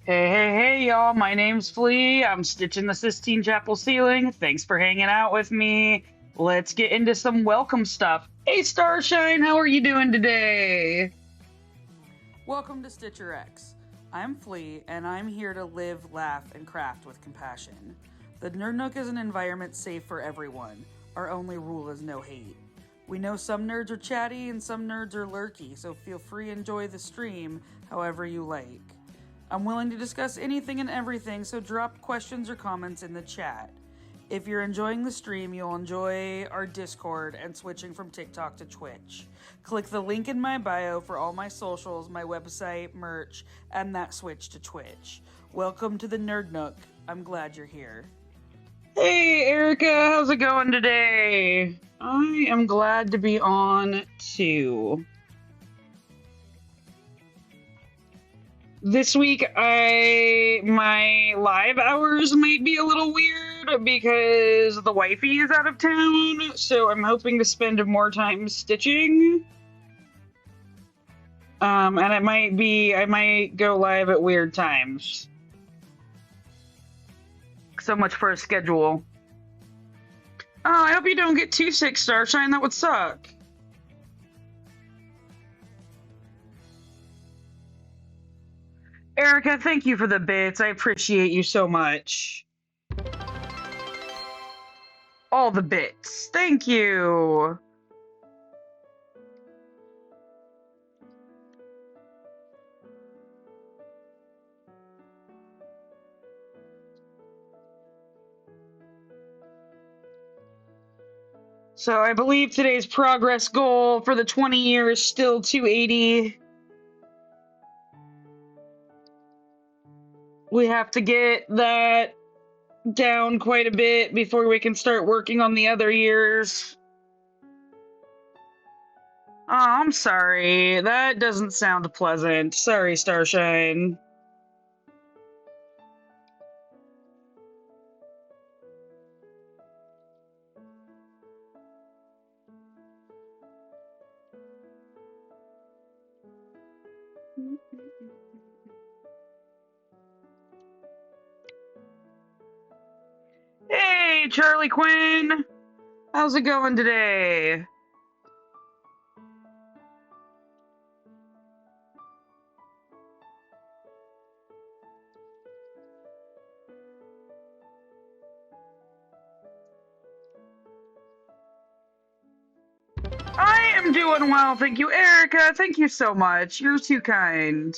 Hey, y'all. My name's Flea. I'm stitching the Sistine Chapel ceiling. Thanks for hanging out with me. Let's get into some welcome stuff. Hey, Starshine, how are you doing today? Welcome to StitcherX. I'm Flea, and I'm here to live, laugh, and craft with compassion. The Nerd Nook is an environment safe for everyone. Our only rule is no hate. We know some nerds are chatty and some nerds are lurky, so feel free to enjoy the stream however you like. I'm willing to discuss anything and everything, so drop questions or comments in the chat. If you're enjoying the stream, you'll enjoy our Discord and switching from TikTok to Twitch. Click the link in my bio for all my socials, my website, merch, and that switch to Twitch. Welcome to the Nerd Nook. I'm glad you're here. Hey, Erica, how's it going today? I am glad to be on too. This week, my live hours might be a little weird because the wifey is out of town, so I'm hoping to spend more time stitching. And I might go live at weird times. So much for a schedule. Oh, I hope you don't get too sick, Starshine. That would suck. Erica, thank you for the bits. I appreciate you so much. All the bits. Thank you. So I believe today's progress goal for the 20 years still 280. We have to get that down quite a bit before we can start working on the other years. Oh, I'm sorry. That doesn't sound pleasant. Sorry, Starshine. Hey, Charlie Quinn. How's it going today? I am doing well, thank you, Erica. Thank you so much. You're too kind.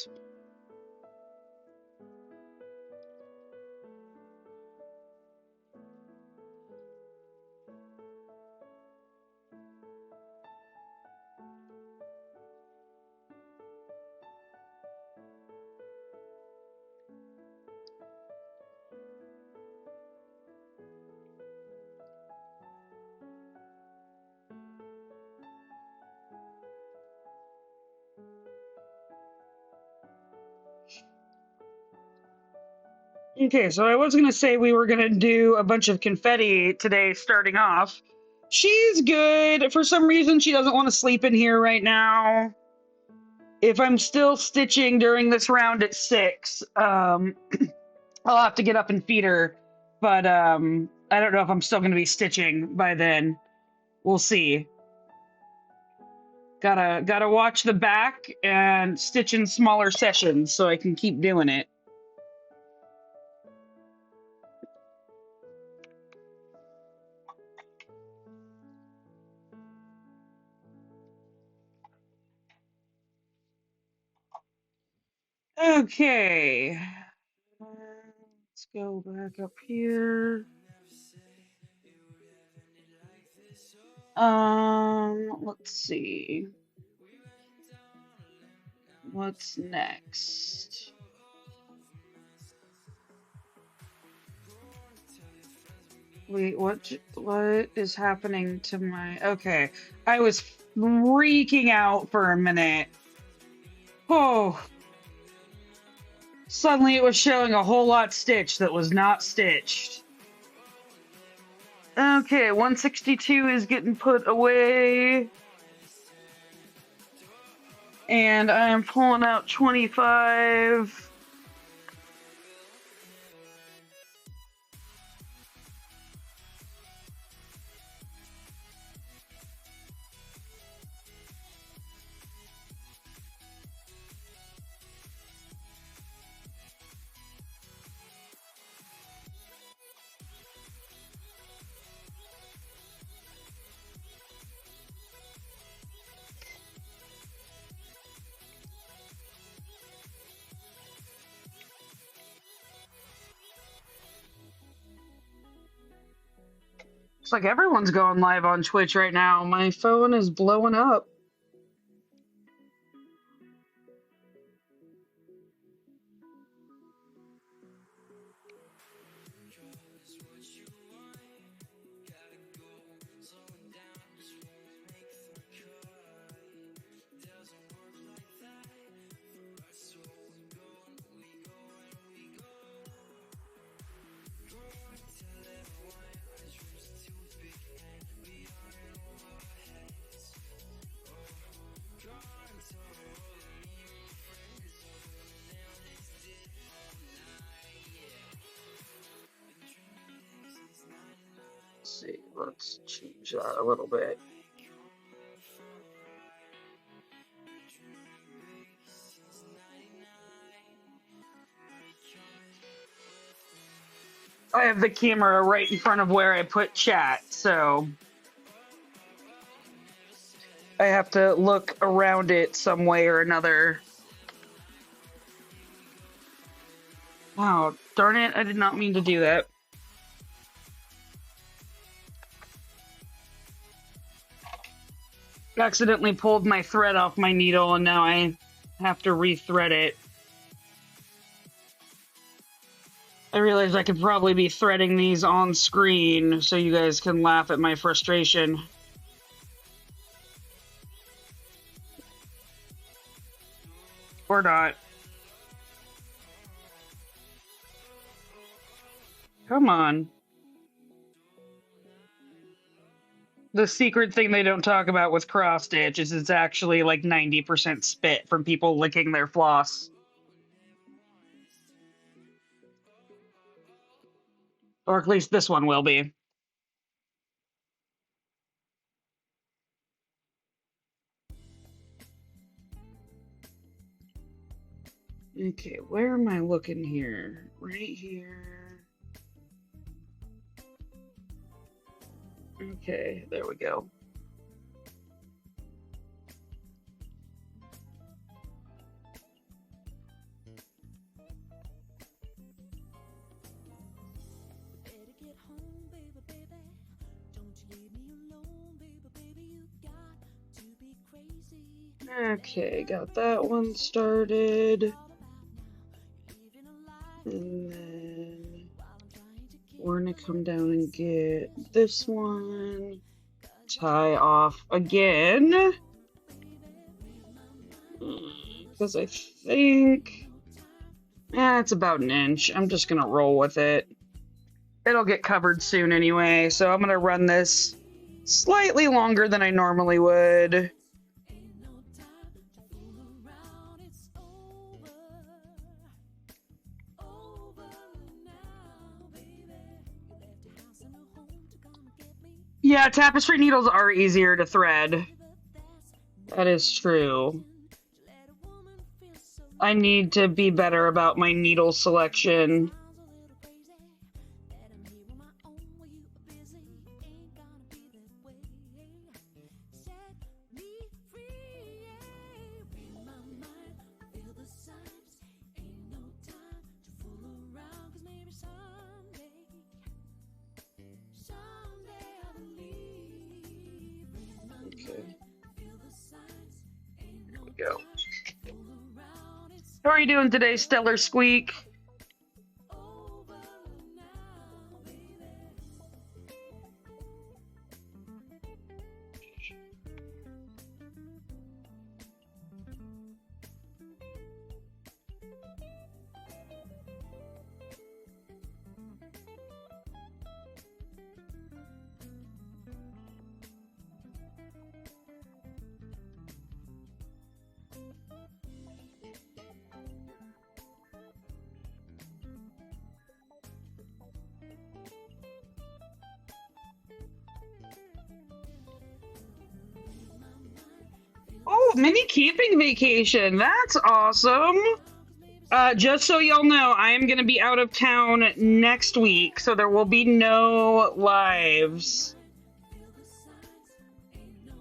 Okay, so I was going to say we were going to do a bunch of confetti today starting off. She's good. For some reason, she doesn't want to sleep in here right now. If I'm still stitching during this round at 6, I'll have to get up and feed her. But I don't know if I'm still going to be stitching by then. We'll see. Gotta watch the back and stitch in smaller sessions so I can keep doing it. Okay. Let's go back up here. Let's see. What's next? Wait, what is happening to my... Okay, I was freaking out for a minute. Oh. Suddenly it was showing a whole lot stitched that was not stitched. Okay, 162 is getting put away. And I'm pulling out 25. Looks like everyone's going live on Twitch right now. My phone is blowing up. see. Let's change that a little bit. I have the camera right in front of where I put chat, so I have to look around it some way or another. Oh, darn it, I did not mean to do that. Accidentally pulled my thread off my needle and now I have to rethread it. I realize I could probably be threading these on screen so you guys can laugh at my frustration. Or not. Come on. The secret thing they don't talk about with cross stitch is it's actually like 90% spit from people licking their floss. Or at least this one will be. Okay, where am I looking here? Right here. Okay, there we go. Okay, got that one started. And then we're gonna come down and get this one. Tie off again. Because I think it's about an inch. I'm just gonna roll with it. It'll get covered soon anyway, so I'm gonna run this slightly longer than I normally would. Yeah, tapestry needles are easier to thread. That is true. I need to be better about my needle selection. Go. How are you doing today, Stellar Squeak? Oh, mini camping vacation. That's awesome. Just so y'all know, I am going to be out of town next week, so there will be no lives.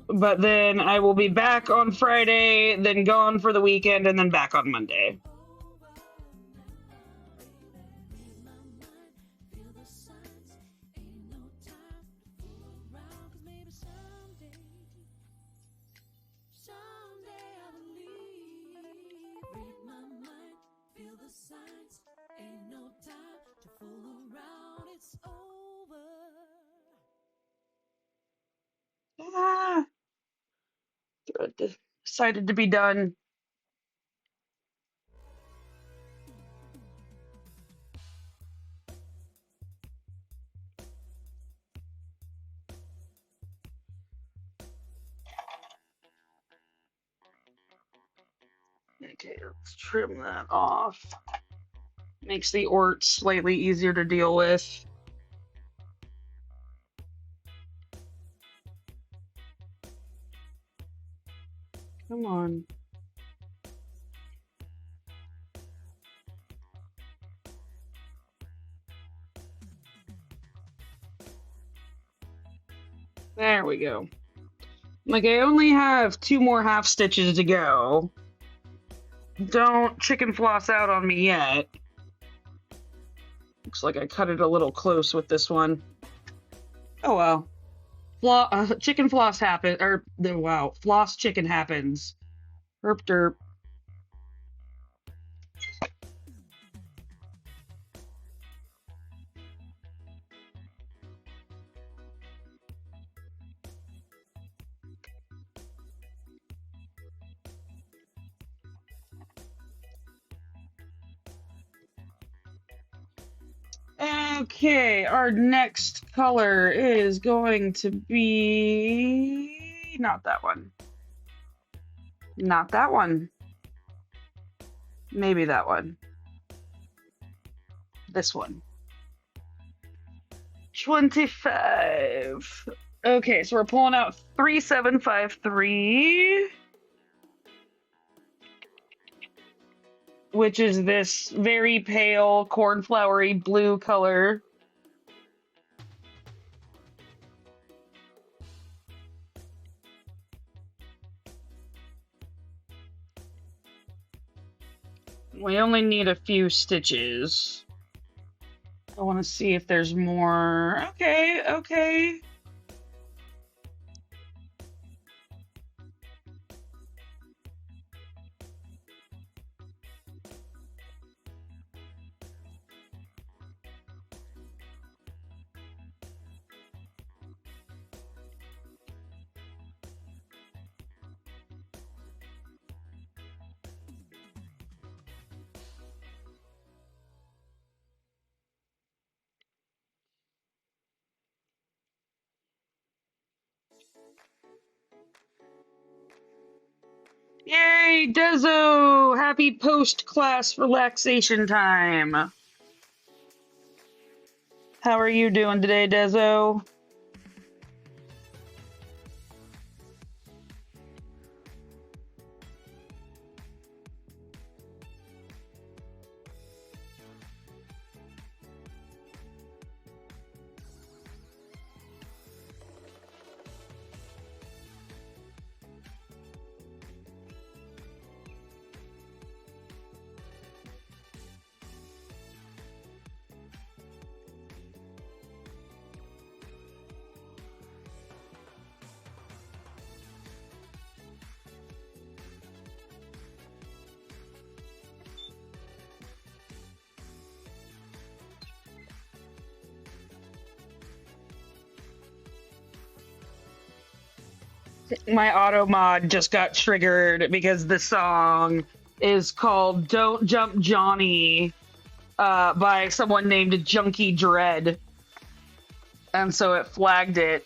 But then I will be back on Friday, then gone for the weekend, and then back on Monday. Decided to be done. Okay, let's trim that off. Makes the orts slightly easier to deal with. Come on. There we go. Like, I only have 2 more half stitches to go. Don't chicken floss out on me yet. Looks like I cut it a little close with this one. Oh well. Chicken floss happen, or wow, floss chicken happens. Herp derp. Okay, our next color is going to be not that one. Not that one. Maybe that one. This one. 25. Okay, so we're pulling out 3753, which is this very pale cornflowery blue color. We only need a few stitches. I want to see if there's more. Okay, okay. Yay, Dezo! Happy post-class relaxation time. How are you doing today, Dezo? My auto mod just got triggered because the song is called Don't Jump Johnny by someone named Junkie Dread. And so it flagged it.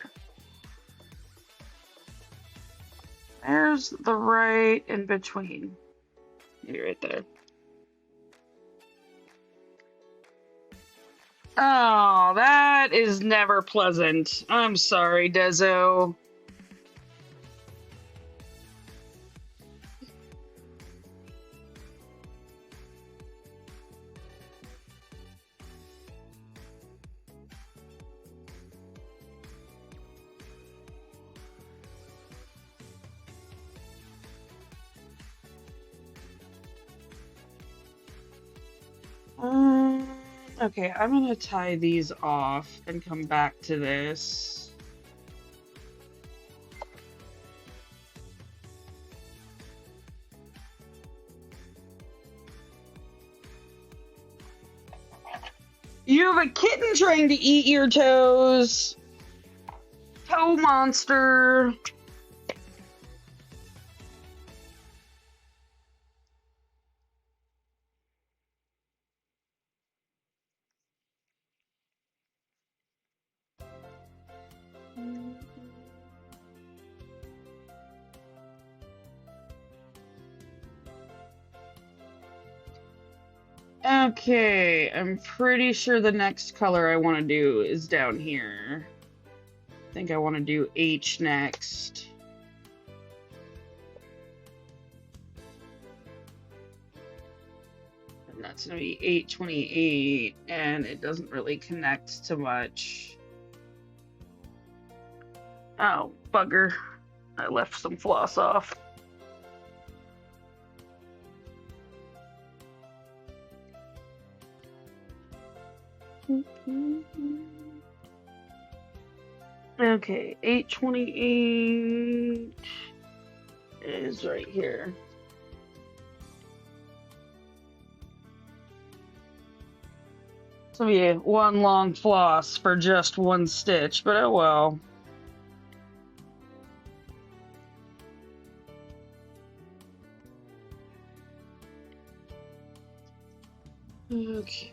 There's the right in between. Maybe right there. Oh, that is never pleasant. I'm sorry, Dezo. Okay, I'm gonna tie these off and come back to this. You have a kitten trying to eat your toes. Toe monster. Okay, I'm pretty sure the next color I want to do is down here. I think I want to do H next. It's gonna be 828, and it doesn't really connect to much. Oh, bugger. I left some floss off. Okay, 828 is right here. So yeah, one long floss for just one stitch, but oh well. Okay.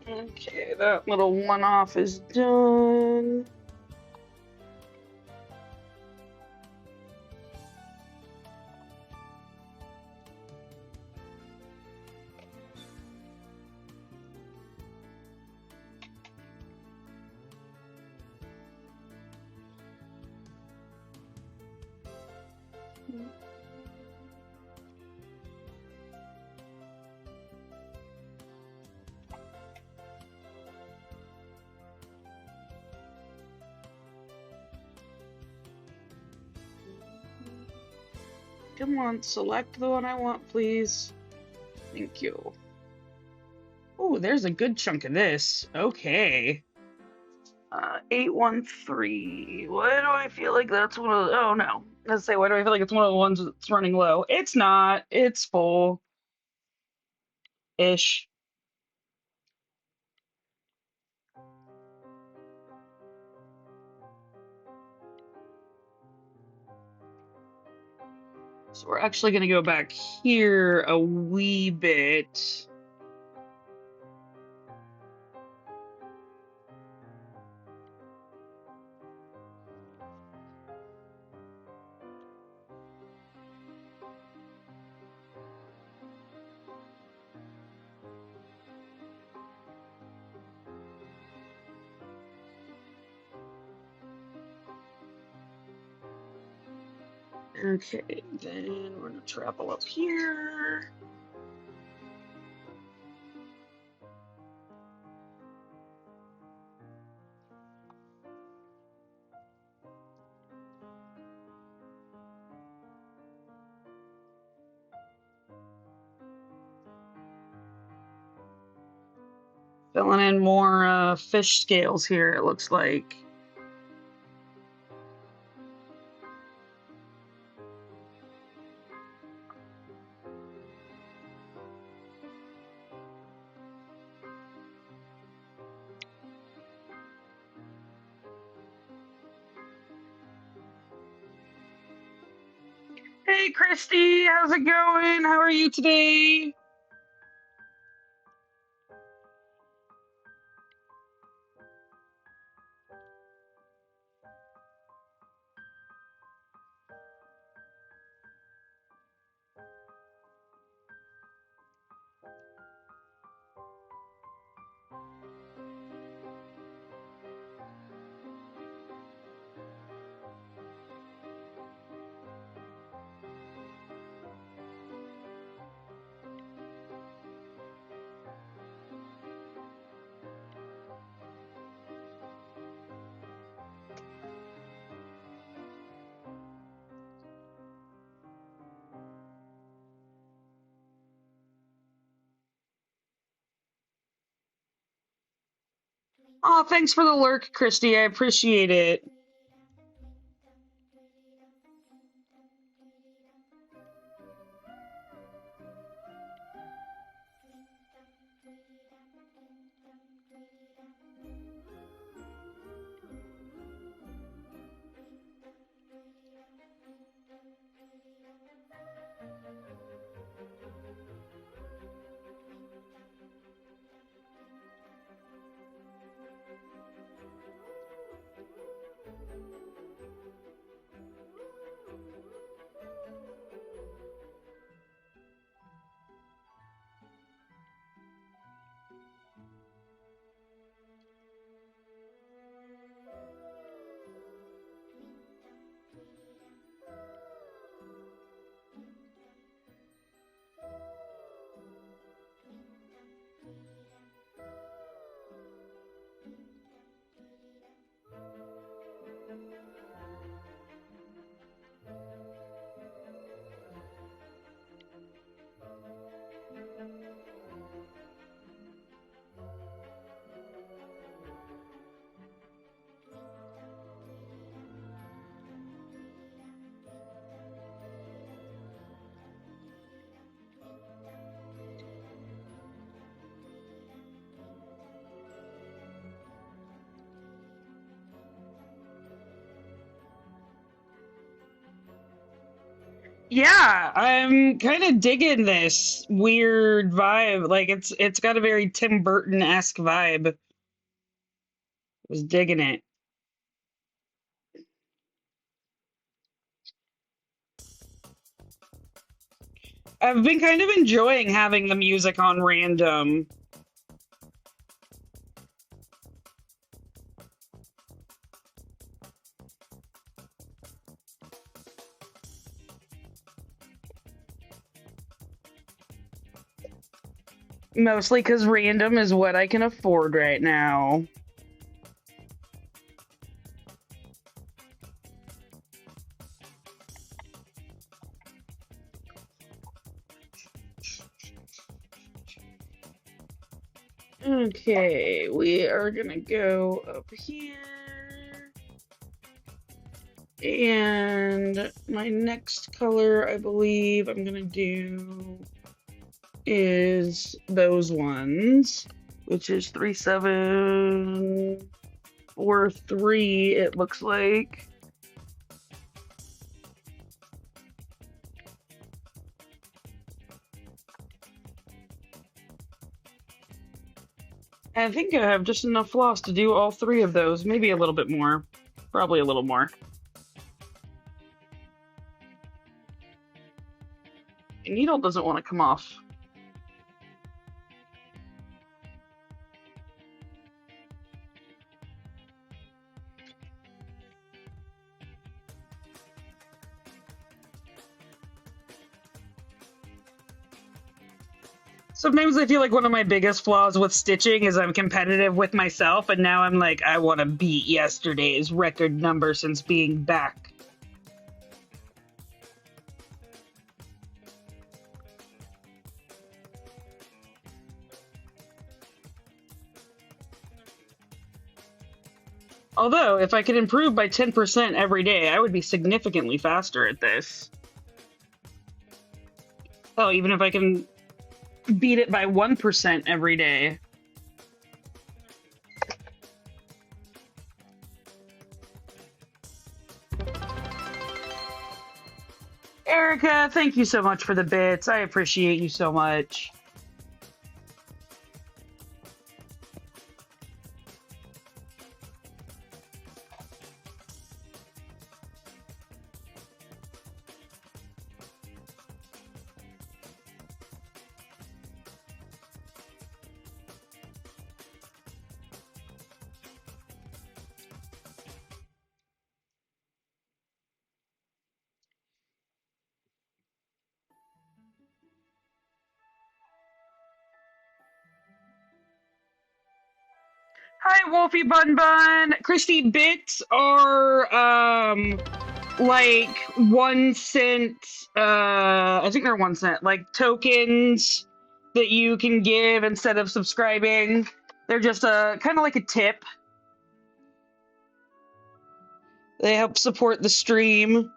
Okay, that little one off is done. Come on, select the one I want, please. Thank you. Oh, there's a good chunk of this. Okay. 813. Why do I feel like that's one of the... Oh, no. Let's say, why do I feel like it's one of the ones that's running low? It's not. It's full-ish. So we're actually going to go back here a wee bit. Okay, then we're going to travel up here. Filling in more fish scales here, it looks like. Hey, Christy, how's it going? How are you today? Oh, thanks for the lurk, Christy. I appreciate it. Yeah, I'm kind of digging this weird vibe. Like it's got a very Tim Burton-esque vibe. Was digging it. I've been kind of enjoying having the music on random. Mostly because random is what I can afford right now. Okay, we are gonna go up here. And my next color, I believe I'm gonna do is those ones, which is 3743, it looks like. I think I have just enough floss to do all three of those, maybe a little bit more, probably a little more. The needle doesn't want to come off. Sometimes I feel like one of my biggest flaws with stitching is I'm competitive with myself, and now I'm like, I want to beat yesterday's record number since being back. Although, if I could improve by 10% every day, I would be significantly faster at this. Oh, even if I can beat it by 1% every day. Erica, thank you so much for the bits. I appreciate you so much. Hi, Wolfie Bun Bun. Christy, bits are like 1 cent. I think they're 1 cent. Like tokens that you can give instead of subscribing. They're just a kind of like a tip. They help support the stream.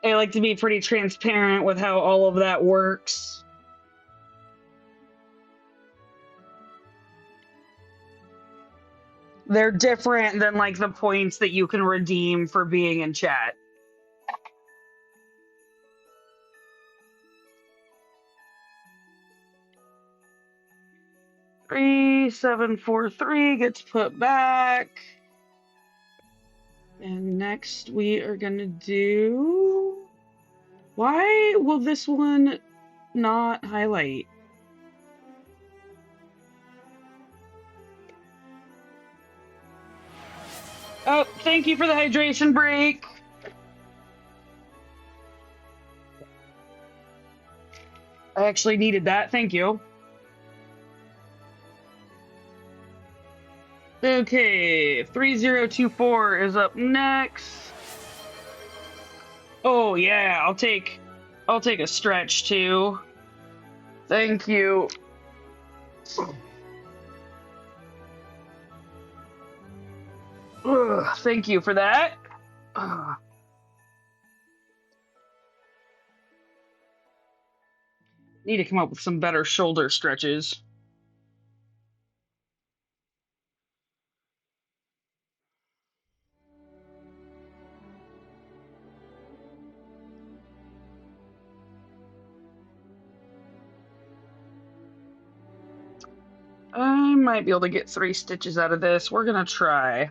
I like to be pretty transparent with how all of that works. They're different than like the points that you can redeem for being in chat. Three, 743 gets put back. And next we are gonna do... Why will this one not highlight? Oh, thank you for the hydration break. I actually needed that. Thank you. Okay, 3024 is up next. Oh yeah, I'll take a stretch too. Thank you. Ugh, thank you for that. Ugh. Need to come up with some better shoulder stretches. might be able to get 3 stitches out of this. We're gonna try.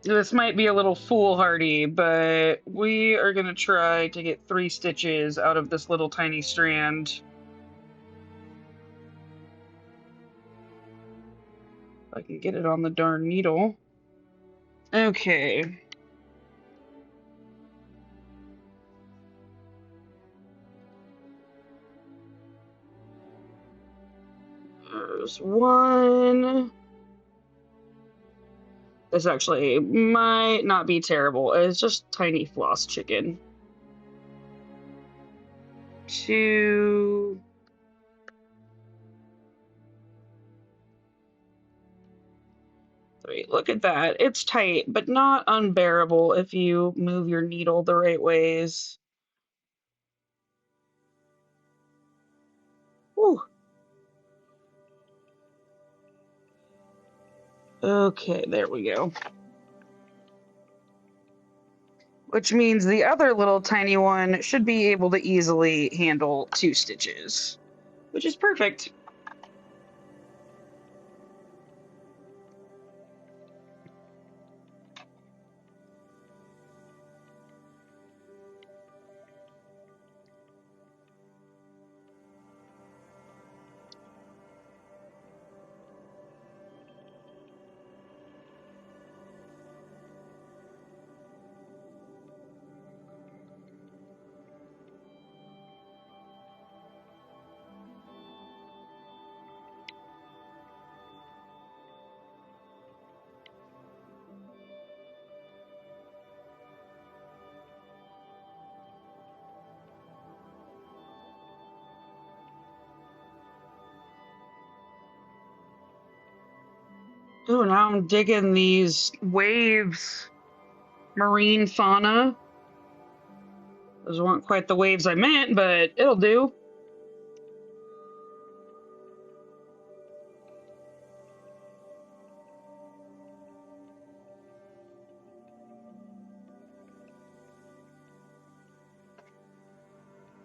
This might be a little foolhardy, but we are gonna try to get 3 stitches out of this little tiny strand. If I can get it on the darn needle. Okay. There's one. This actually might not be terrible. It's just tiny floss chicken. 2. 3. Look at that. It's tight, but not unbearable if you move your needle the right ways. Whew. Okay, there we go. Which means the other little tiny one should be able to easily handle 2 stitches, which is perfect. Oh, now I'm digging these waves. Marine fauna. Those weren't quite the waves I meant, but it'll do.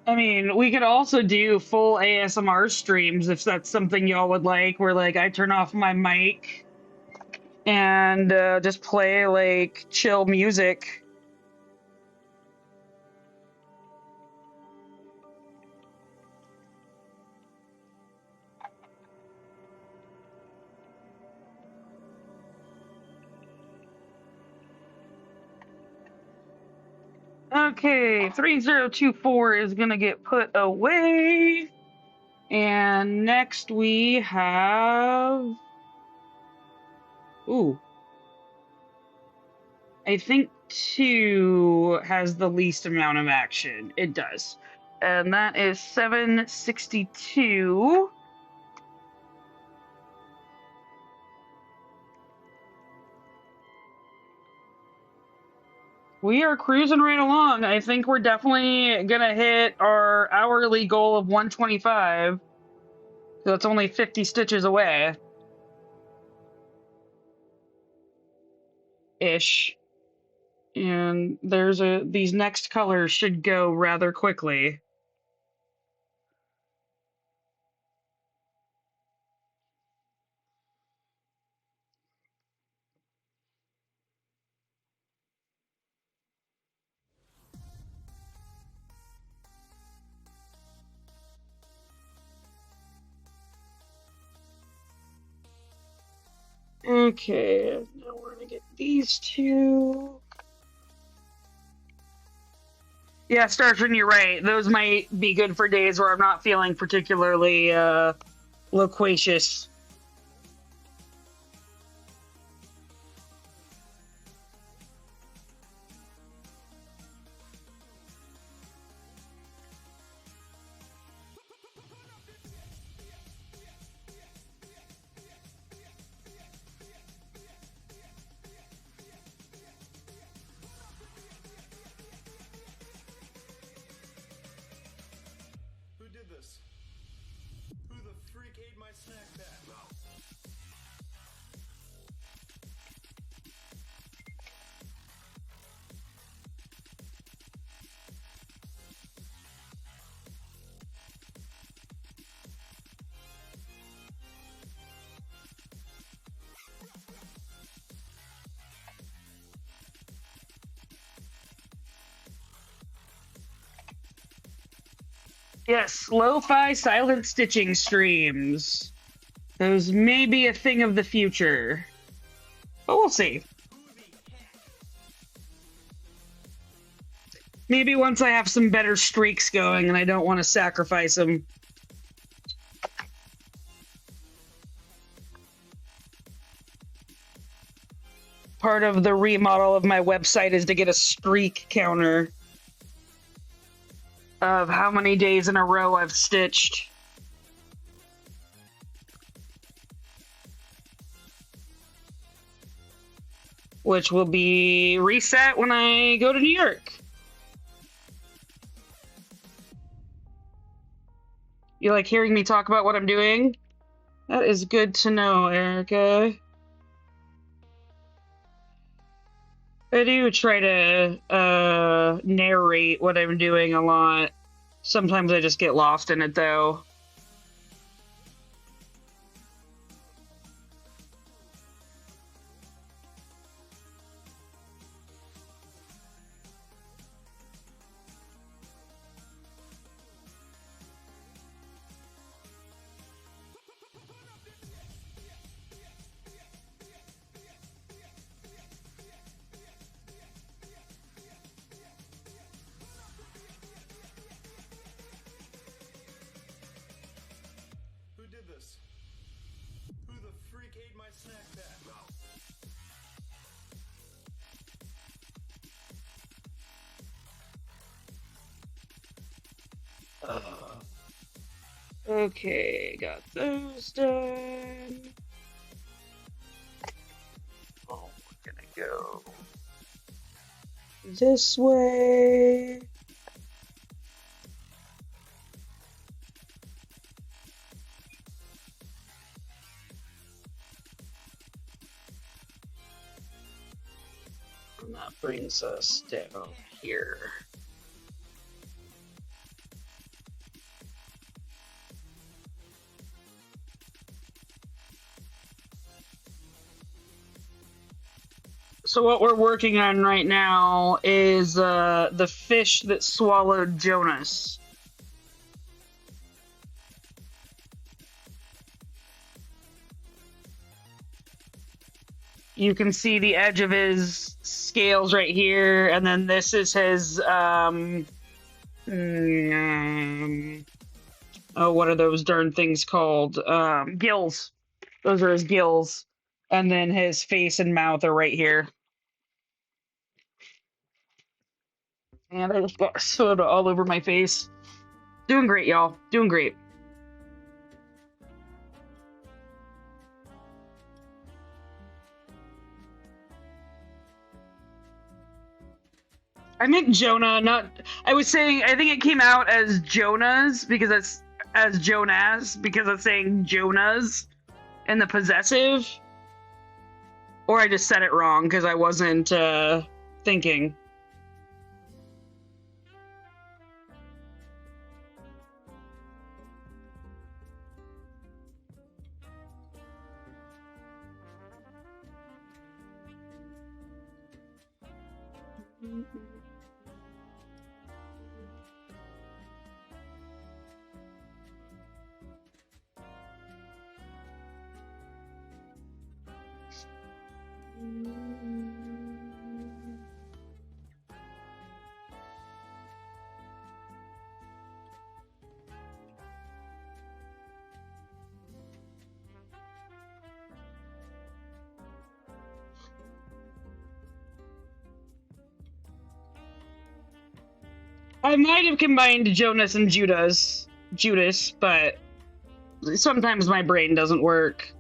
I mean, we could also do full ASMR streams if that's something y'all would like, where like I turn off my mic and just play like chill music. Okay, 3024 is gonna get put away. And next we have. Ooh. I think 2 has the least amount of action. It does. And that is 762. We are cruising right along. I think we're definitely gonna hit our hourly goal of 125. So it's only 50 stitches away. Ish. And these next colors should go rather quickly. Okay, now we're gonna get these 2. Yeah, Starfin, you're right. Those might be good for days where I'm not feeling particularly loquacious. Who did this? Who the freak ate my snack pack? Yes, lo-fi silent stitching streams. Those may be a thing of the future. But we'll see. Maybe once I have some better streaks going and I don't want to sacrifice them. Part of the remodel of my website is to get a streak counter of how many days in a row I've stitched. Which will be reset when I go to New York. You like hearing me talk about what I'm doing? That is good to know, Erica. I do try to narrate what I'm doing a lot. Sometimes I just get lost in it, though. Who did this? Who the freak ate my snack pack? Okay, got those done. Oh, we're gonna go this way. And that brings us down here. So what we're working on right now is the fish that swallowed Jonas. You can see the edge of his scales right here, and then this is his oh, what are those darn things called? Gills. Those are his gills. And then his face and mouth are right here. And I just got soda all over my face. Doing great, y'all. Doing great. I meant Jonah, not... I was saying, I think it came out as Jonas, because it's... As Jonas, because it's saying Jonas in the possessive. Or I just said it wrong, because I wasn't, thinking. I might have combined Jonas and Judas, but sometimes my brain doesn't work.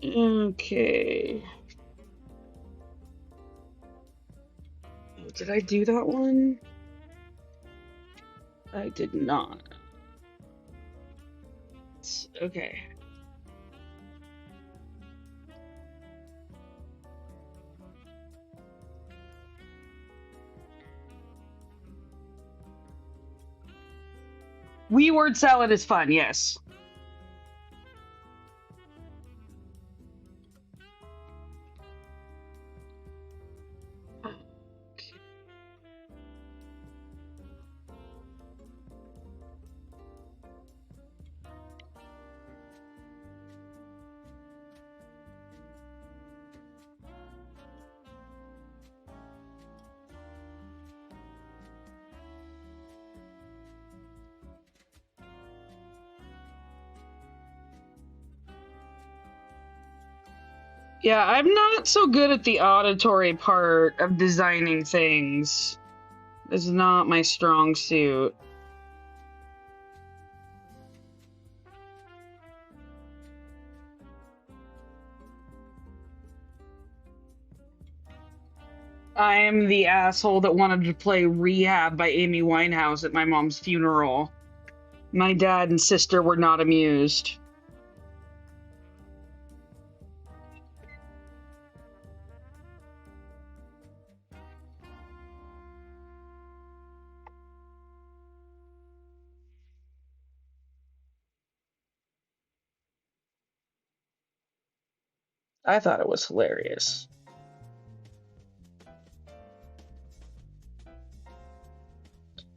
Okay. Oh, did I do that one? I did not. Okay. Wee word salad is fun, yes. Yeah, I'm not so good at the auditory part of designing things. It's not my strong suit. I'm the asshole that wanted to play Rehab by Amy Winehouse at my mom's funeral. My dad and sister were not amused. I thought it was hilarious.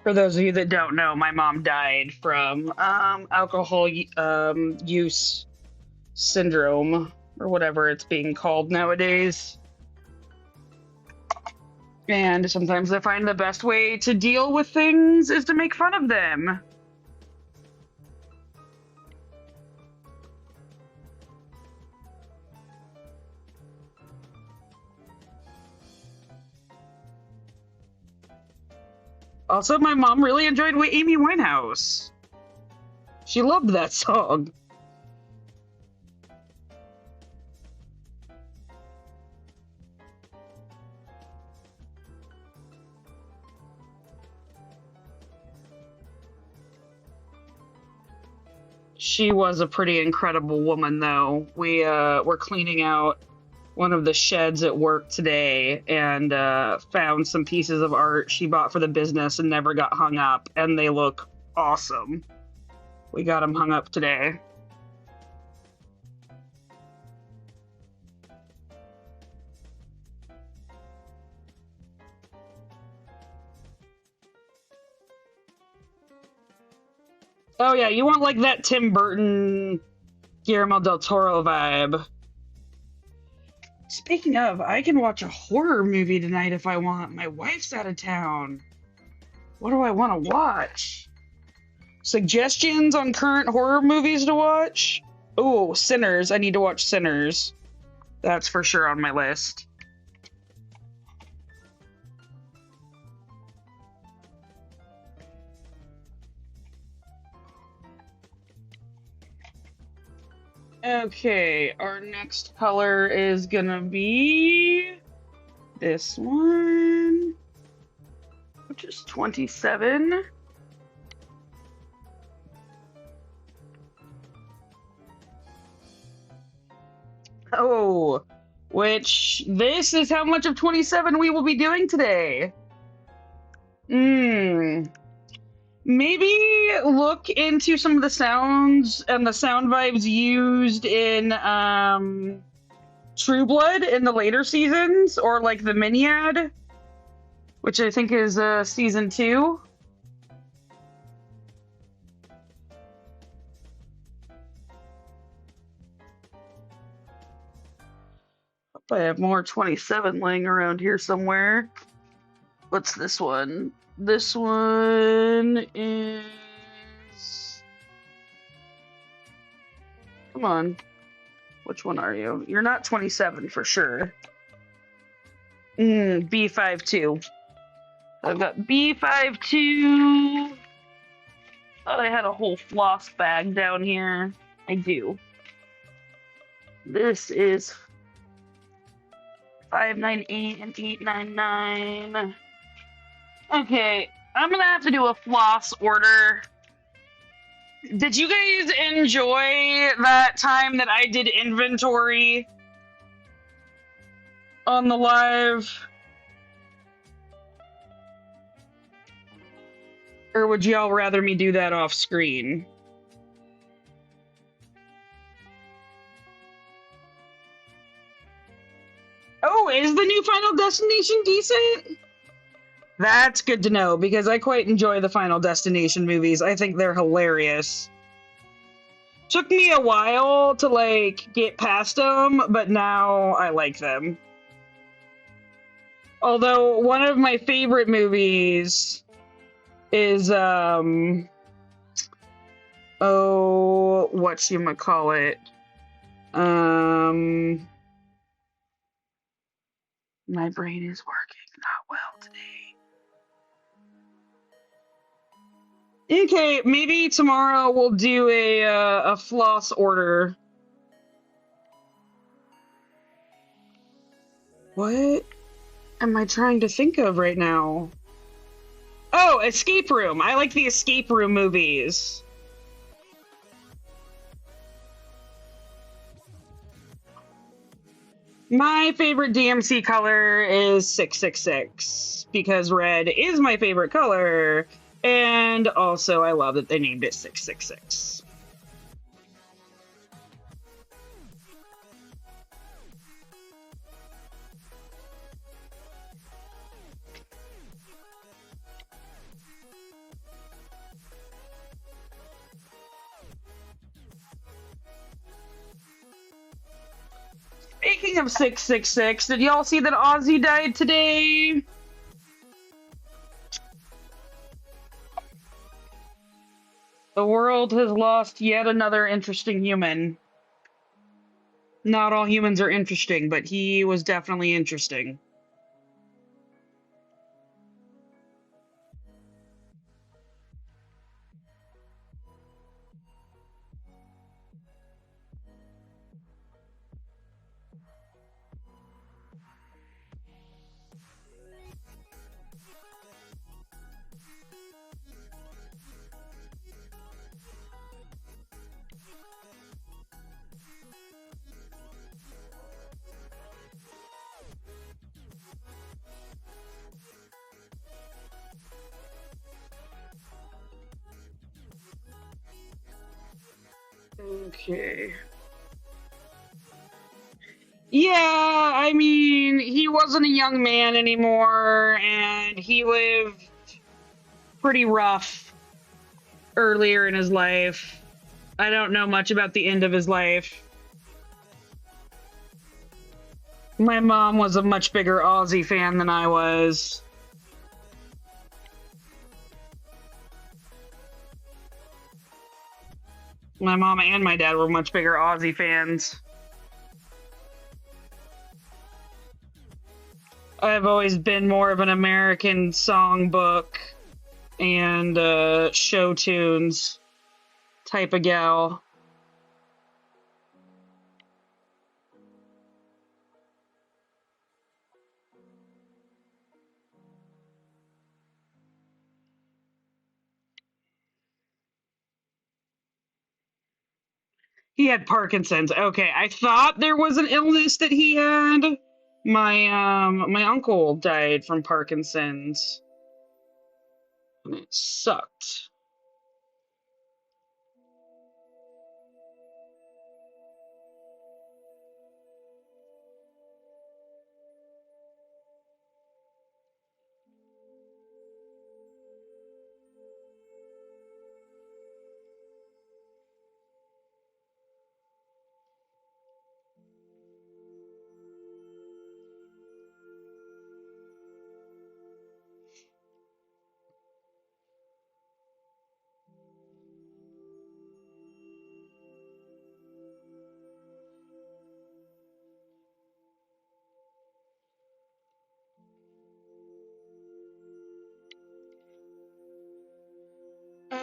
For those of you that don't know, my mom died from alcohol use syndrome, or whatever it's being called nowadays. And sometimes I find the best way to deal with things is to make fun of them. Also, my mom really enjoyed Amy Winehouse. She loved that song. She was a pretty incredible woman, though. We're cleaning out one of the sheds at work today and found some pieces of art she bought for the business and never got hung up, and they look awesome. We got them hung up today. Oh yeah, you want like that Tim Burton, Guillermo del Toro vibe. Speaking of, I can watch a horror movie tonight if I want. My wife's out of town. What do I want to watch? Suggestions on current horror movies to watch? Oh, Sinners. I need to watch Sinners. That's for sure on my list. Okay, our next color is gonna be this one, which is 27. Oh, which this is how much of 27 we will be doing today. Maybe look into some of the sounds and the sound vibes used in True Blood in the later seasons, or like the mini-ad, which I think is season 2. Hope I have more 27 laying around here somewhere. What's this one? This one is... Come on. Which one are you? You're not 27 for sure. B52. I've got B52. Thought I had a whole floss bag down here. I do. This is 598 and 899. Okay, I'm gonna have to do a floss order. Did you guys enjoy that time that I did inventory on the live? Or would y'all rather me do that off screen? Oh, is the new Final Destination decent? That's good to know because I quite enjoy the Final Destination movies. I think they're hilarious. Took me a while to like get past them, but now I like them. Although one of my favorite movies is oh, whatchamacallit? Um my brain is working not well today. Okay, maybe tomorrow we'll do a floss order. What am I trying to think of right now? Oh, Escape Room. I like the Escape Room movies. My favorite DMC color is 666 because red is my favorite color, and also I love that they named it 666. Speaking of 666, did y'all see that Ozzy died today? The world has lost yet another interesting human. Not all humans are interesting, but he was definitely interesting. Okay. Yeah, I mean, he wasn't a young man anymore, and he lived pretty rough earlier in his life. I don't know much about the end of his life. My mom was a much bigger Ozzy fan than I was. My mom and my dad were much bigger Ozzy fans. I've always been more of an American songbook and show tunes type of gal. He had Parkinson's. Okay, I thought there was an illness that he had. My uncle died from Parkinson's, and it sucked.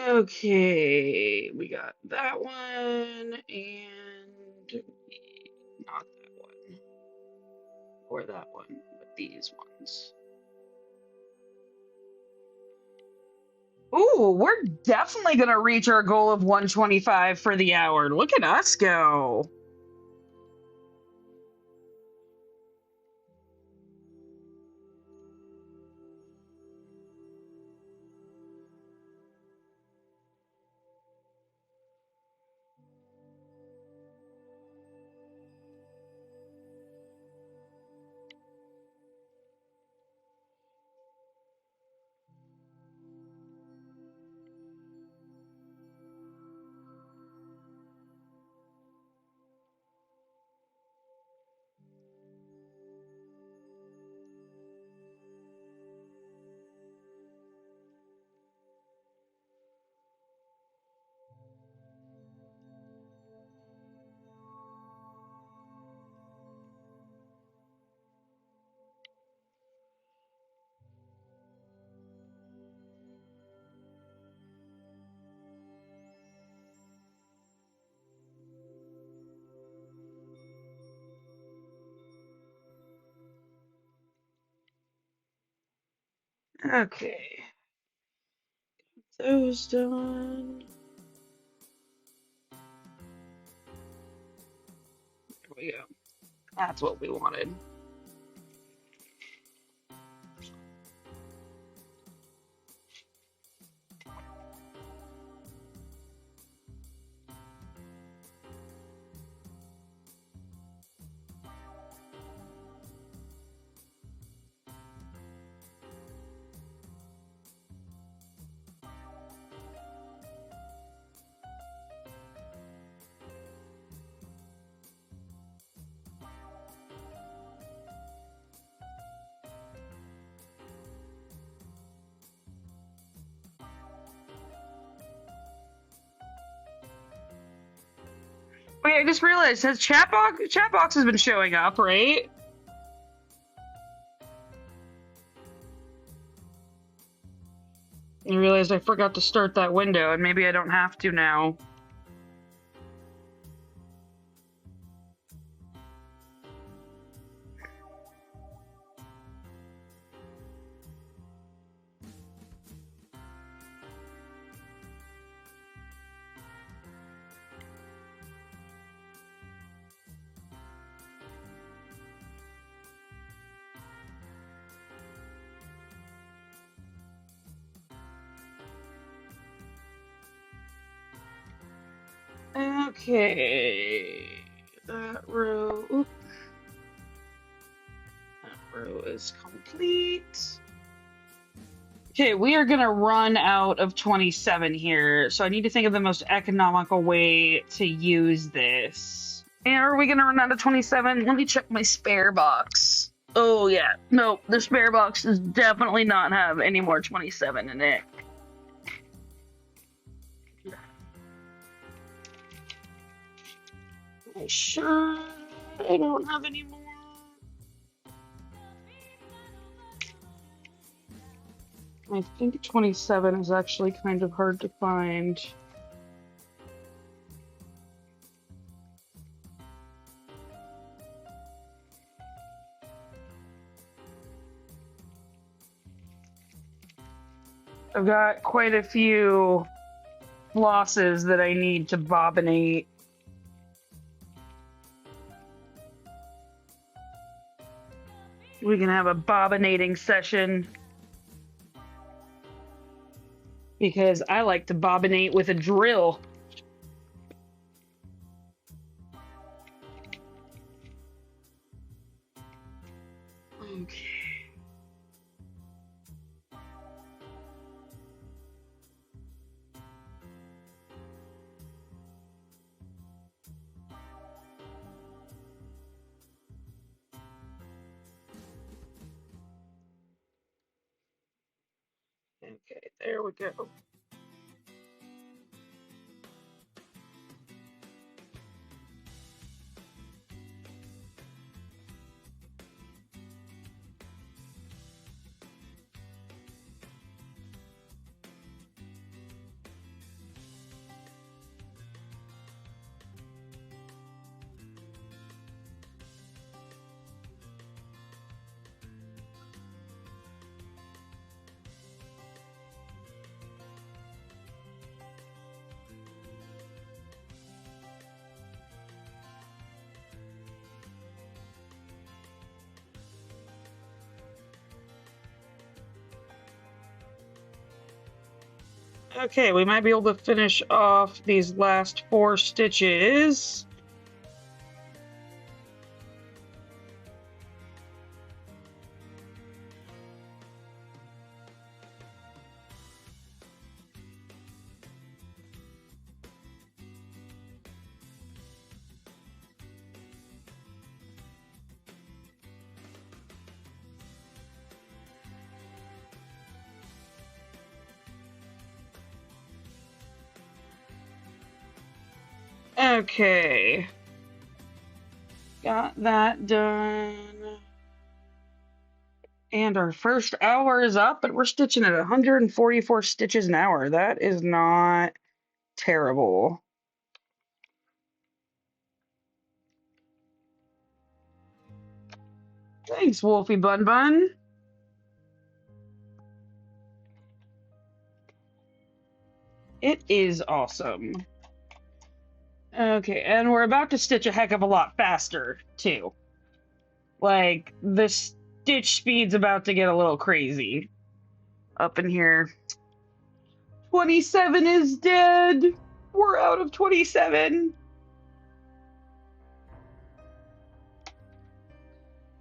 Okay, we got that one and not that one or that one, but these ones. Ooh, we're definitely gonna reach our goal of 125 for the hour. Look at us go. Okay. Those done. There we go. That's what we wanted. Wait, I just realized, has chat box has been showing up, right? I realized I forgot to start that window, and maybe I don't have to now. Okay. That row. Oop. That row is complete. Okay, we are gonna run out of 27 here, so I need to think of the most economical way to use this. And are we gonna run out of 27? Let me check my spare box. Oh yeah, no, the spare box does definitely not have any more 27 in it. I sure I don't have any more. I think 27 is actually kind of hard to find. I've got quite a few flosses that I need to bobbinate. We can have a bobbinating session. Because I like to bobbinate with a drill. Okay. Okay, there we go. Okay, we might be able to finish off these last 4 stitches. Okay. Got that done. And our first hour is up, but we're stitching at 144 stitches an hour. That is not terrible. Thanks, Wolfie Bun Bun. It is awesome. Okay, and we're about to stitch a heck of a lot faster, too. Like, the stitch speed's about to get a little crazy up in here. 27 is dead! We're out of 27!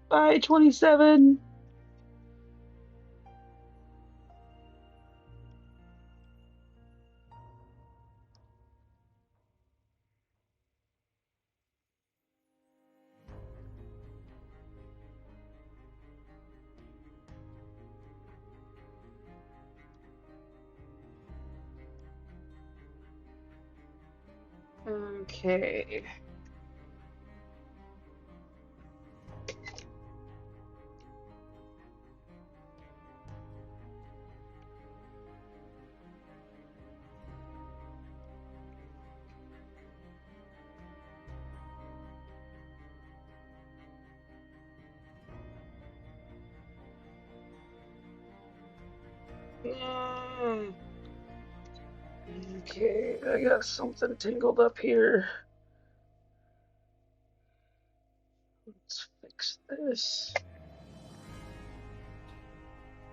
Bye, 27. Okay. Okay, I got something tangled up here. Let's fix this.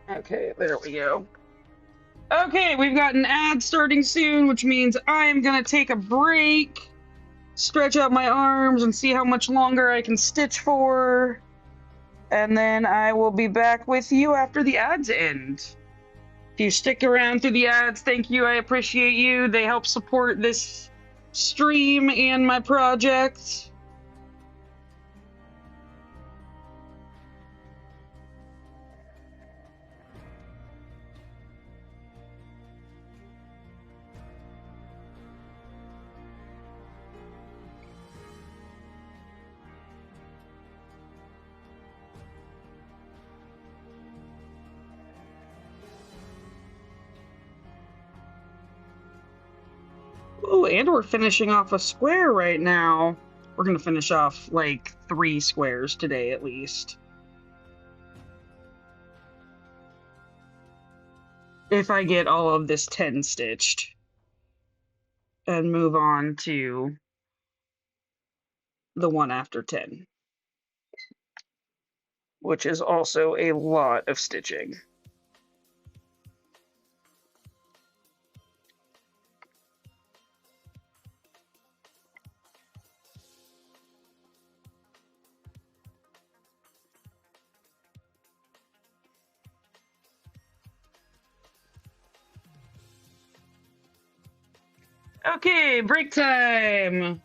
Okay, there we go. Okay, we've got an ad starting soon, which means I'm gonna take a break, stretch out my arms, and see how much longer I can stitch for. And then I will be back with you after the ads end. If you stick around through the ads, thank you. I appreciate you. They help support this stream and my project. Oh, and we're finishing off a square right now. We're gonna finish off like 3 squares today at least. If I get all of this 10 stitched. And move on to the one after 10. Which is also a lot of stitching. Okay, break time!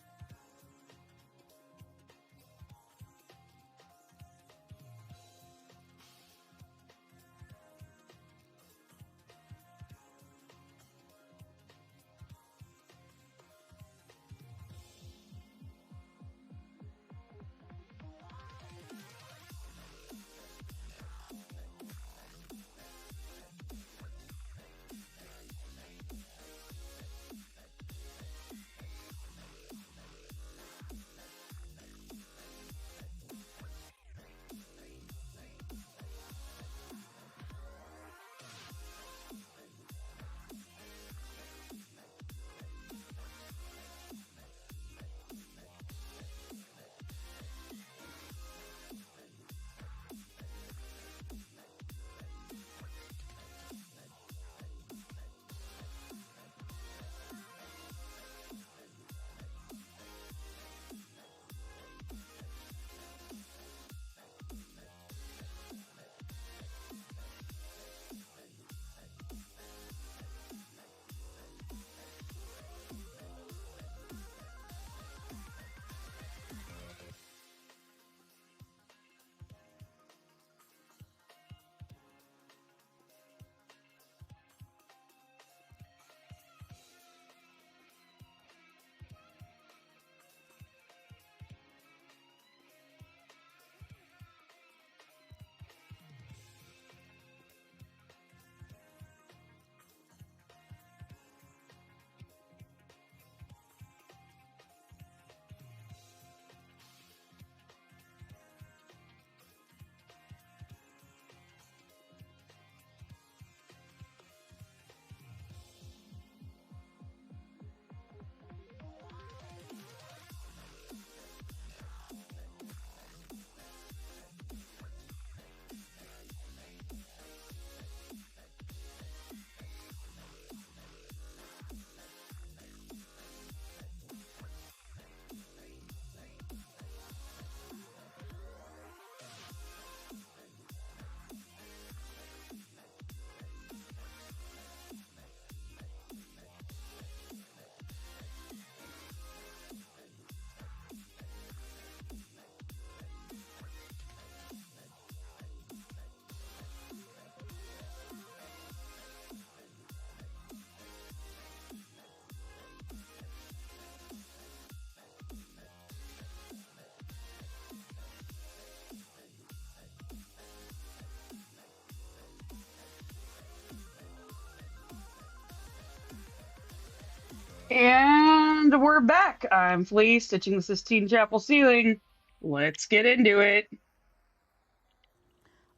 And we're back. I'm Flea, stitching the Sistine Chapel ceiling. Let's get into it.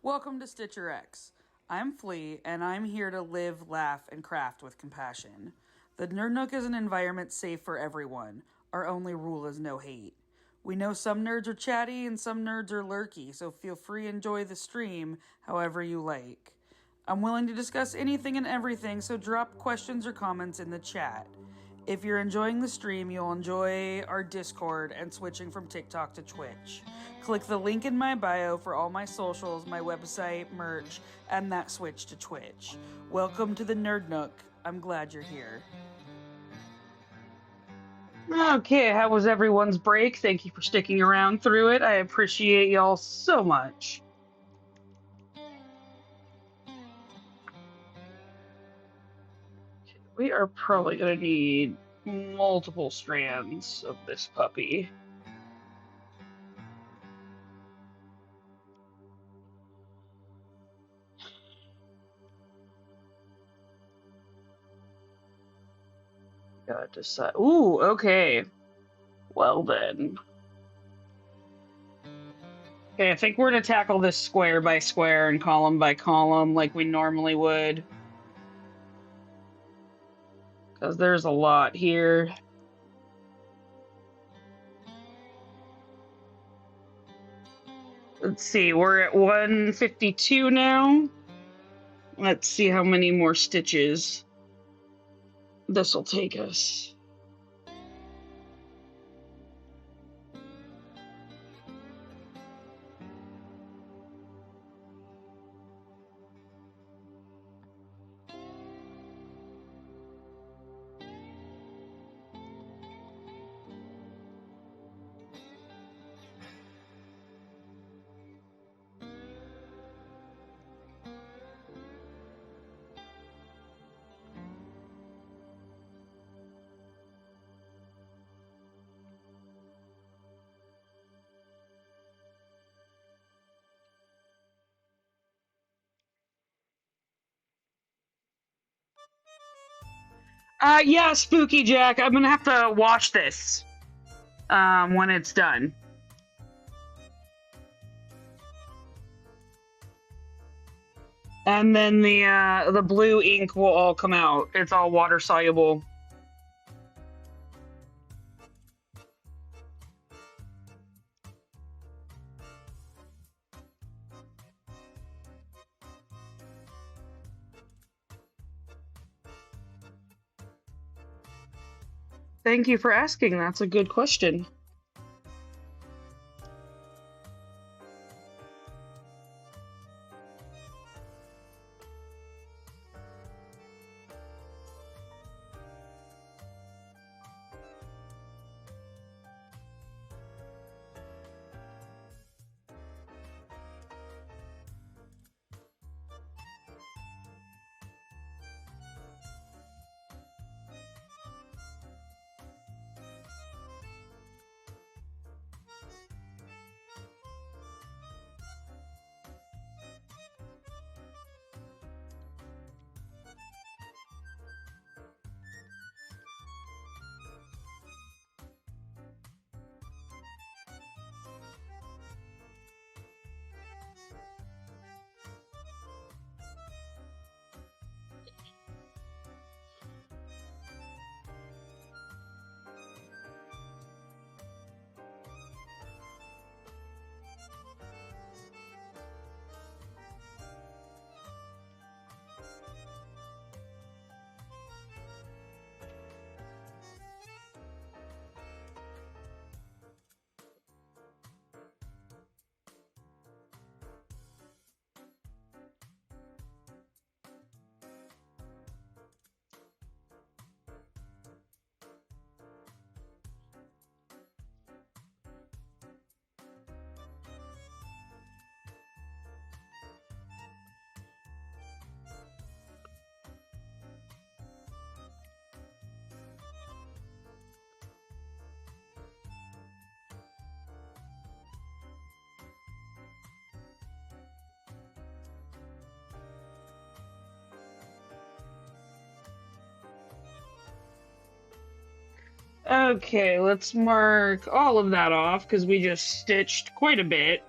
Welcome to StitcherX. I'm Flea, and I'm here to live, laugh, and craft with compassion. The Nerd Nook is an environment safe for everyone. Our only rule is no hate. We know some nerds are chatty and some nerds are lurky, so feel free to enjoy the stream however you like. I'm willing to discuss anything and everything, so drop questions or comments in the chat. If you're enjoying the stream, you'll enjoy our Discord and switching from TikTok to Twitch. Click the link in my bio for all my socials, my website, merch, and that switch to Twitch. Welcome to the Nerd Nook. I'm glad you're here. Okay, how was everyone's break? Thank you for sticking around through it. I appreciate y'all so much. We are probably going to need multiple strands of this puppy. Gotta decide. Ooh, okay. Well then. Okay, I think we're gonna tackle this square by square and column by column like we normally would. Because there's a lot here. Let's see, we're at 152 now. Let's see how many more stitches this will take us. Yeah, Spooky Jack, I'm gonna have to watch this when it's done. And then the blue ink will all come out. It's all water soluble. Thank you for asking. That's a good question. Okay, let's mark all of that off because we just stitched quite a bit.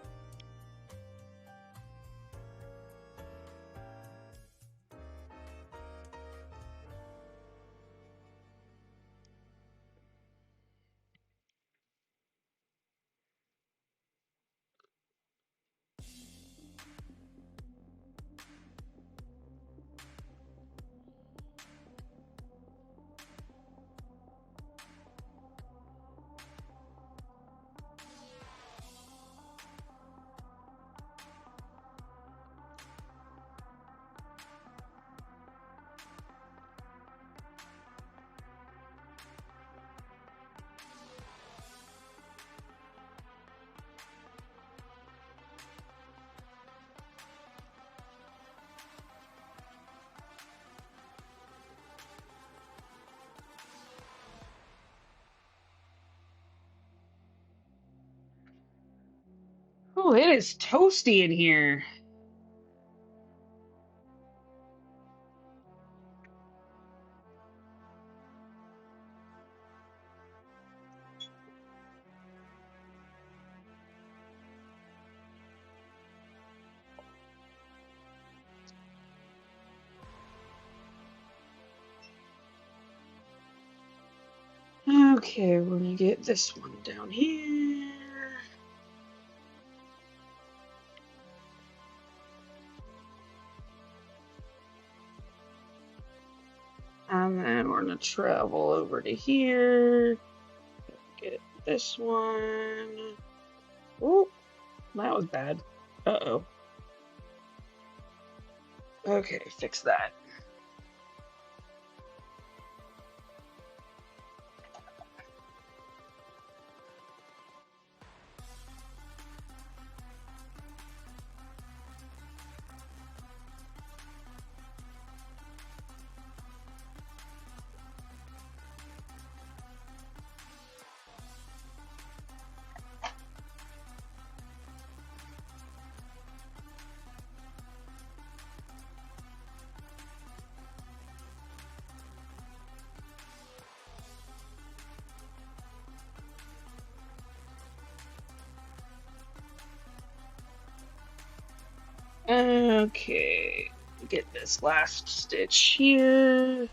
Oh, it is toasty in here. Okay, we're gonna get this one down here. And then we're gonna travel over to here. Get this one. Oh, that was bad. Uh-oh. Okay, fix that. Okay, get this last stitch here.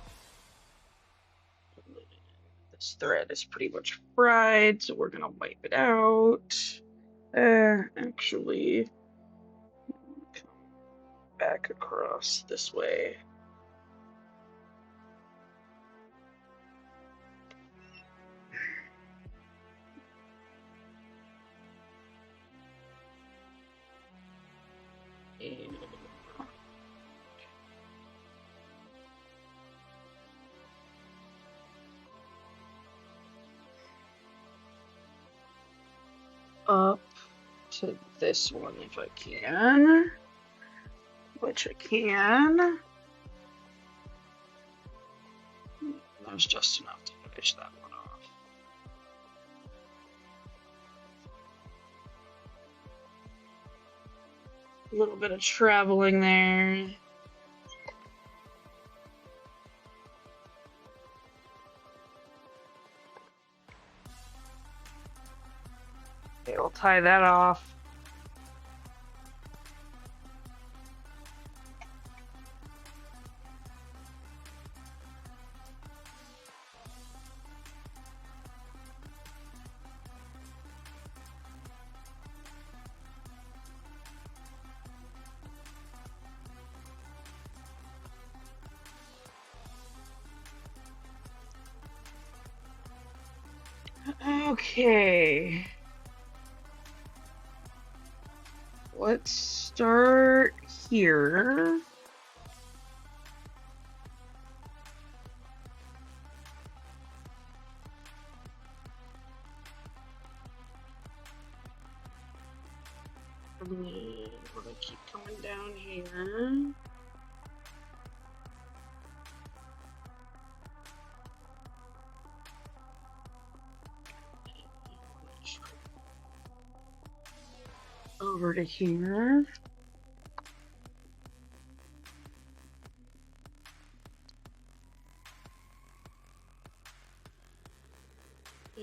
This thread is pretty much fried, so we're gonna wipe it out. Actually, come back across this way. And up to this one if I can, which I can. There's just enough to finish that one off. A little bit of traveling there. Okay, we'll tie that off. Okay. Let's start here. And then we're gonna keep coming down here. Over to here.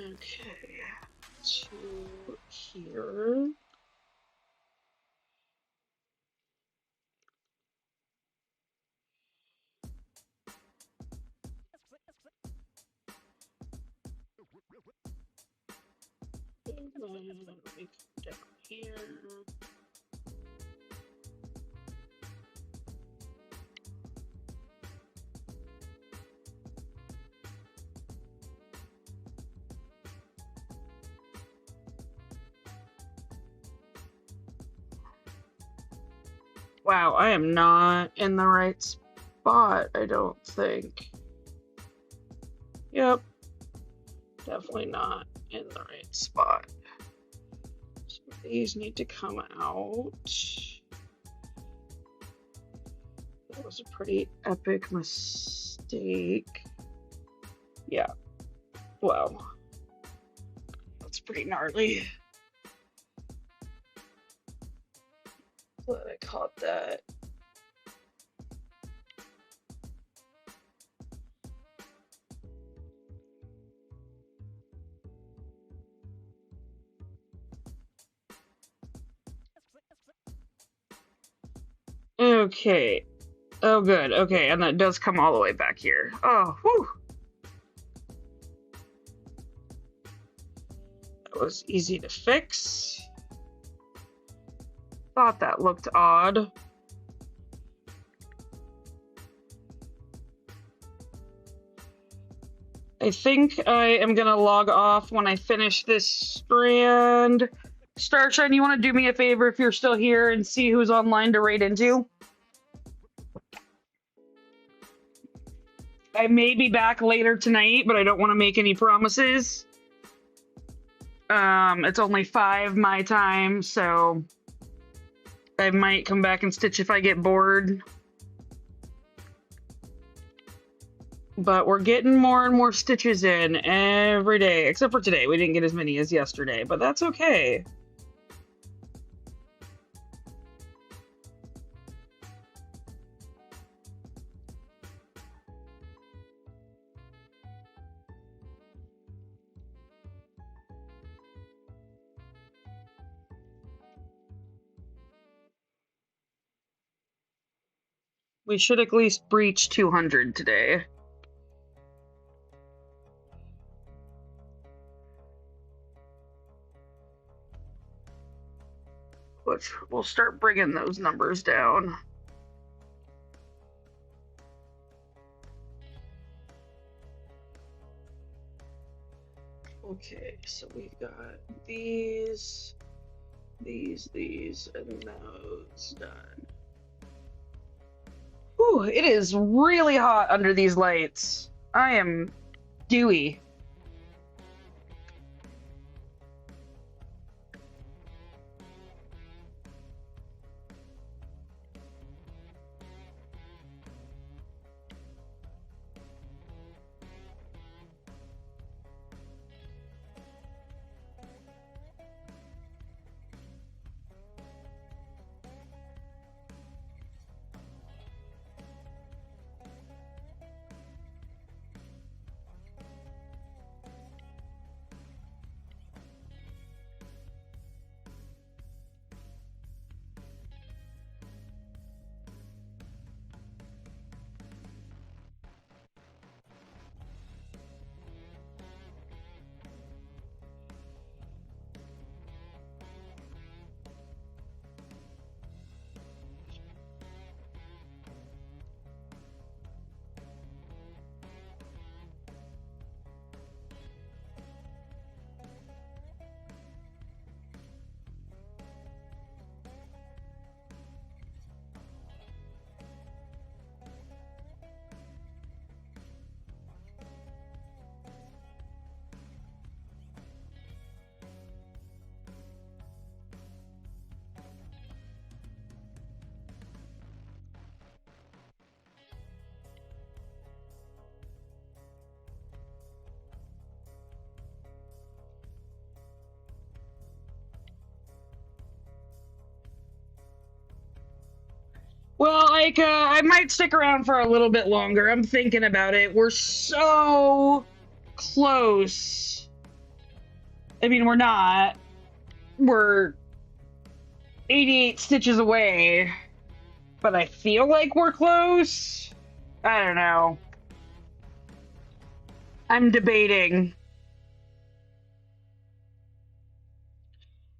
Okay, to here. And then we come down here. Wow, I am not in the right spot, I don't think. Yep, definitely not in the right spot. So these need to come out. That was a pretty epic mistake. Yeah, wow. That's pretty gnarly. Glad I caught that. Okay. Oh, good. Okay, and that does come all the way back here. Oh, whew. That was easy to fix. Thought that looked odd. I think I am gonna log off when I finish this strand. Starshine, you want to do me a favor if you're still here and see who's online to raid into? I may be back later tonight, but I don't want to make any promises. It's only 5 my time, so I might come back and stitch if I get bored. But we're getting more and more stitches in every day, except for today. We didn't get as many as yesterday, but that's okay. We should at least breach 200 today. Which we'll start bringing those numbers down. Okay, so we've got these, and those done. Whew, it is really hot under these lights. I am dewy. Well, like, I might stick around for a little bit longer. I'm thinking about it. We're so close I mean, we're not. We're 88 stitches away, but I feel like we're close. I don't know. I'm debating.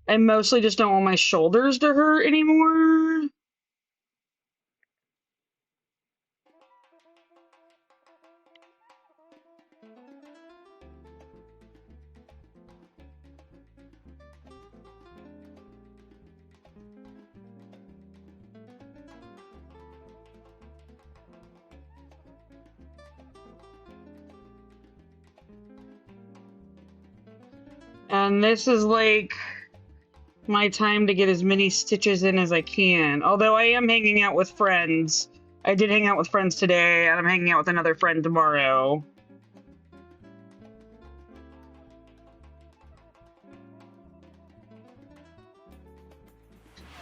I mostly just don't want my shoulders to hurt anymore. And this is like my time to get as many stitches in as I can. Although I am hanging out with friends. I did hang out with friends today, and I'm hanging out with another friend tomorrow.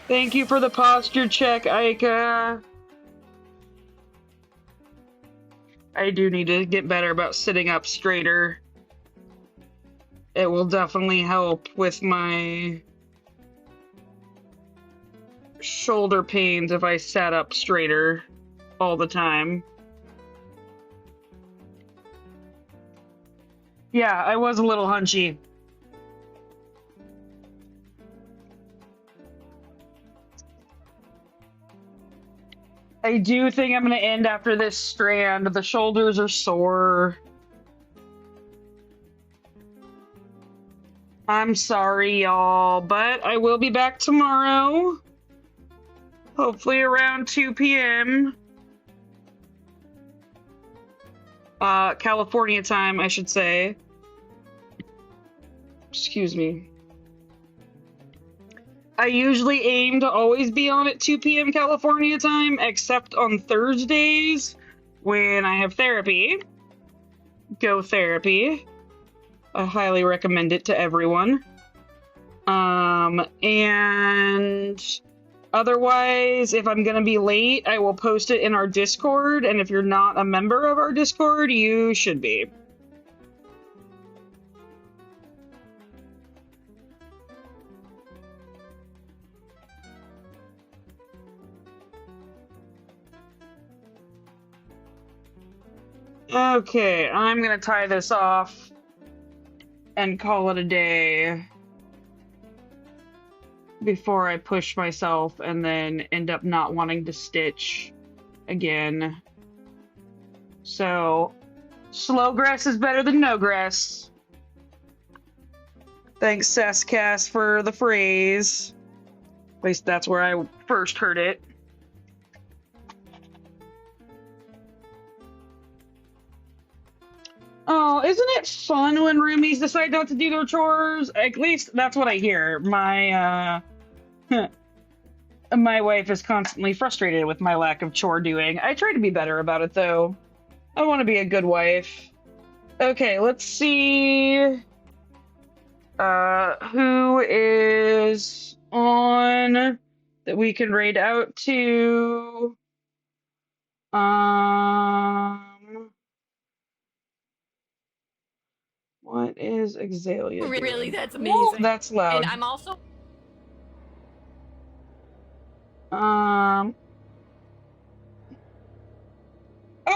Thank you for the posture check, Aika. I do need to get better about sitting up straighter. It will definitely help with my shoulder pains if I sat up straighter all the time. Yeah, I was a little hunchy. I do think I'm going to end after this strand. The shoulders are sore. I'm sorry, y'all, but I will be back tomorrow. Hopefully around 2 p.m. California time, I should say. Excuse me. I usually aim to always be on at 2 p.m. California time, except on Thursdays when I have therapy. Go therapy. I highly recommend it to everyone. And otherwise, if I'm gonna be late, I will post it in our Discord, and if you're not a member of our Discord, you should be. Okay, I'm gonna tie this off and call it a day before I push myself and then end up not wanting to stitch again. So, slow grass is better than no grass. Thanks, Sasscast, for the phrase. At least that's where I first heard it. Oh, isn't it fun when roomies decide not to do their chores? At least that's what I hear. My my wife is constantly frustrated with my lack of chore doing. I try to be better about it, though. I want to be a good wife. Okay, let's see who is on that we can raid out to. What is Exalia doing? Really, that's amazing. Whoa, that's loud. And I'm also... Oh,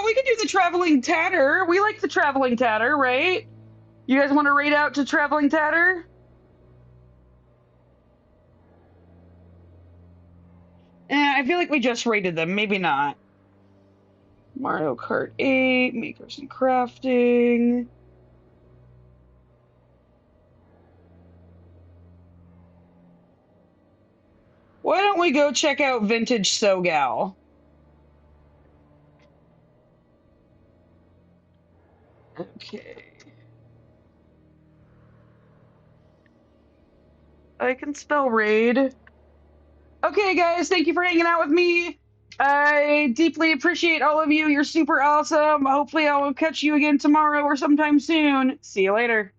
we could do the Traveling Tatter. We like the Traveling Tatter, right? You guys want to raid out to Traveling Tatter? I feel like we just raided them. Maybe not. Mario Kart 8, Makers and Crafting. Why don't we go check out Vintage SoGal? Okay. I can spell raid. Okay, guys, thank you for hanging out with me. I deeply appreciate all of you. You're super awesome. Hopefully, I will catch you again tomorrow or sometime soon. See you later.